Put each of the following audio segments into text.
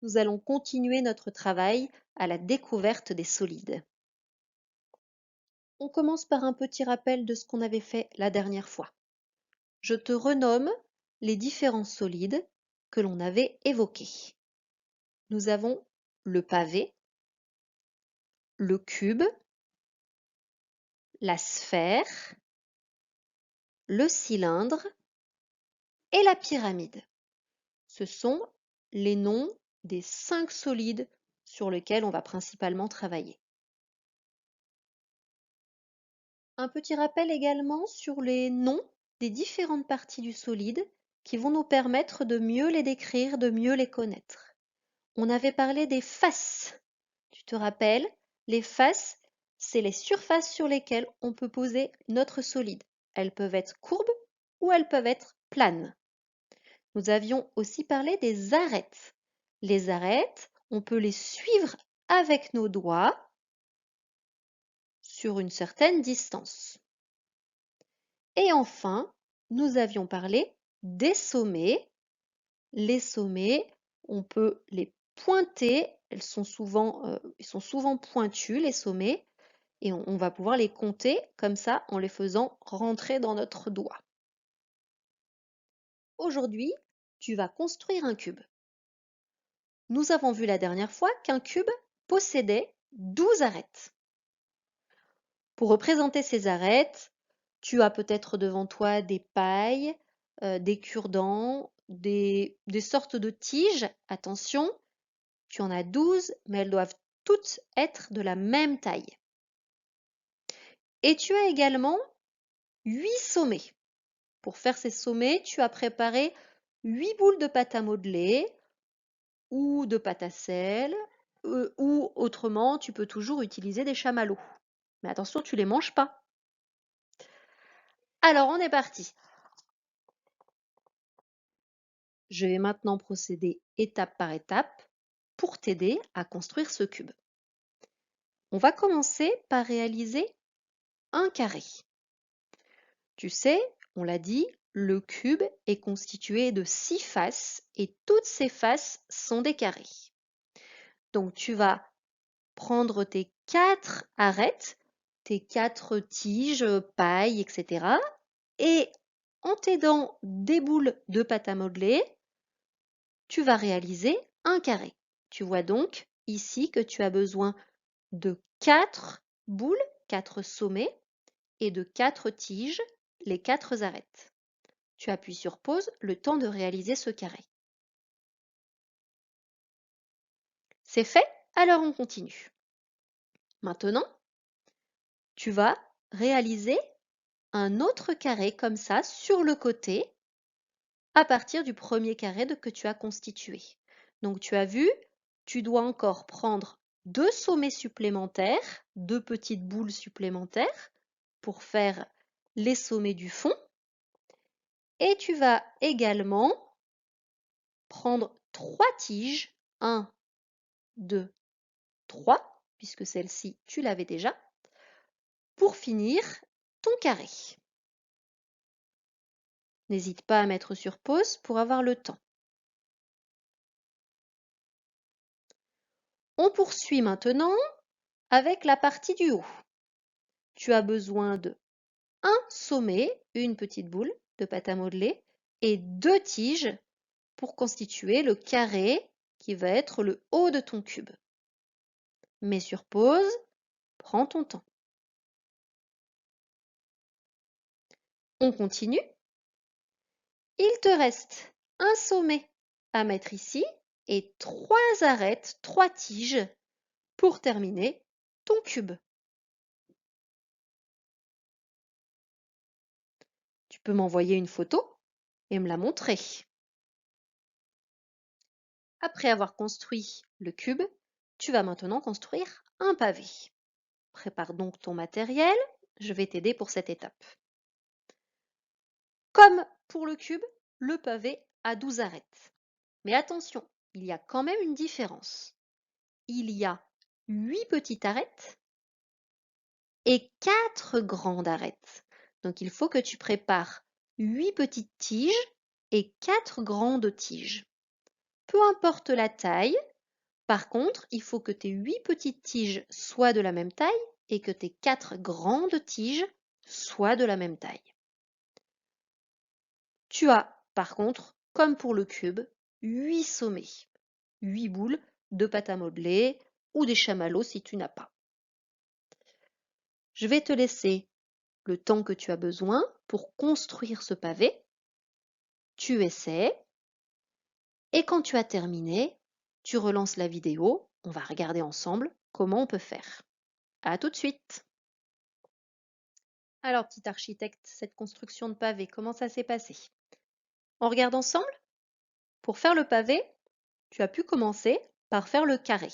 nous allons continuer notre travail à la découverte des solides. On commence par un petit rappel de ce qu'on avait fait la dernière fois. Je te renomme les différents solides que l'on avait évoqués. Nous avons le pavé, le cube, la sphère, le cylindre et la pyramide. Ce sont les noms des 5 solides sur lesquels on va principalement travailler. Un petit rappel également sur les noms des différentes parties du solide qui vont nous permettre de mieux les décrire, de mieux les connaître. On avait parlé des faces. Tu te rappelles, les faces, c'est les surfaces sur lesquelles on peut poser notre solide. Elles peuvent être courbes ou elles peuvent être planes. Nous avions aussi parlé des arêtes. Les arêtes, on peut les suivre avec nos doigts sur une certaine distance. Et enfin, nous avions parlé des sommets. Les sommets, on peut les pointer, ils sont souvent pointus, les sommets, et on va pouvoir les compter comme ça en les faisant rentrer dans notre doigt. Aujourd'hui, tu vas construire un cube. Nous avons vu la dernière fois qu'un cube possédait 12 arêtes. Pour représenter ces arêtes, tu as peut-être devant toi des pailles, des cure-dents, des sortes de tiges. Attention, tu en as 12, mais elles doivent toutes être de la même taille. Et tu as également 8 sommets. Pour faire ces sommets, tu as préparé 8 boules de pâte à modeler ou de pâte à sel, ou autrement, tu peux toujours utiliser des chamallows. Mais attention, tu ne les manges pas. Alors, on est parti. Je vais maintenant procéder étape par étape pour t'aider à construire ce cube. On va commencer par réaliser un carré. Tu sais, on l'a dit, le cube est constitué de 6 faces et toutes ces faces sont des carrés. Donc tu vas prendre tes 4 arêtes, tes 4 tiges, pailles, etc. et en t'aidant des boules de pâte à modeler, tu vas réaliser un carré. Tu vois donc ici que tu as besoin de 4 boules, 4 sommets et de 4 tiges, les 4 arêtes. Tu appuies sur pause le temps de réaliser ce carré. C'est fait, alors on continue. Maintenant, tu vas réaliser un autre carré comme ça sur le côté à partir du premier carré que tu as constitué. Donc tu as vu, tu dois encore prendre 2 sommets supplémentaires, 2 petites boules supplémentaires pour faire les sommets du fond. Et tu vas également prendre 3 tiges, 1, 2, 3, puisque celle-ci tu l'avais déjà, pour finir ton carré. N'hésite pas à mettre sur pause pour avoir le temps. On poursuit maintenant avec la partie du haut. Tu as besoin de un sommet, une petite boule de pâte à modeler et 2 tiges pour constituer le carré qui va être le haut de ton cube. Mets sur pause, prends ton temps. On continue. Il te reste un sommet à mettre ici et 3 arêtes, 3 tiges pour terminer ton cube. Tu peux m'envoyer une photo et me la montrer. Après avoir construit le cube, tu vas maintenant construire un pavé. Prépare donc ton matériel, je vais t'aider pour cette étape. Comme pour le cube, le pavé a 12 arêtes. Mais attention, il y a quand même une différence. Il y a 8 petites arêtes et 4 grandes arêtes. Donc il faut que tu prépares 8 petites tiges et 4 grandes tiges. Peu importe la taille, Par contre, il faut que tes 8 petites tiges soient de la même taille et que tes 4 grandes tiges soient de la même taille. Tu as, par contre, comme pour le cube, 8 sommets, 8 boules de pâte à modeler ou des chamallows si tu n'as pas. Je vais te laisser le temps que tu as besoin pour construire ce pavé. Tu essaies et quand tu as terminé, tu relances la vidéo. On va regarder ensemble comment on peut faire. À tout de suite! Alors, petit architecte, cette construction de pavé, comment ça s'est passé? On regarde ensemble? Pour faire le pavé, tu as pu commencer par faire le carré,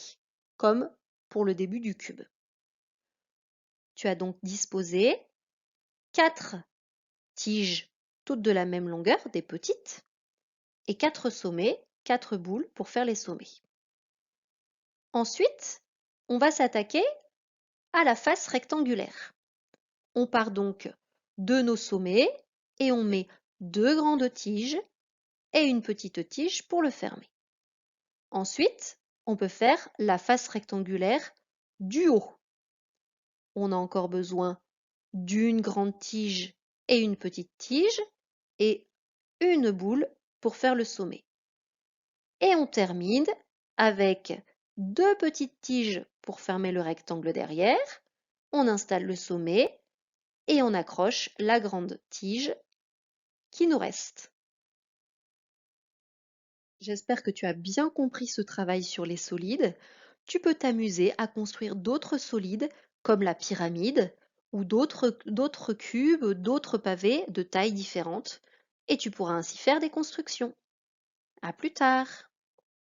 comme pour le début du cube. Tu as donc disposé 4 tiges, toutes de la même longueur, des petites, et 4 sommets, 4 boules pour faire les sommets. Ensuite, on va s'attaquer à la face rectangulaire. On part donc de nos sommets et on met 2 grandes tiges et une petite tige pour le fermer. Ensuite, on peut faire la face rectangulaire du haut. On a encore besoin d'une grande tige et une petite tige et une boule pour faire le sommet. Et on termine avec 2 petites tiges pour fermer le rectangle derrière. On installe le sommet et on accroche la grande tige qui nous reste. J'espère que tu as bien compris ce travail sur les solides. Tu peux t'amuser à construire d'autres solides comme la pyramide ou d'autres cubes, d'autres pavés de tailles différentes et tu pourras ainsi faire des constructions. À plus tard!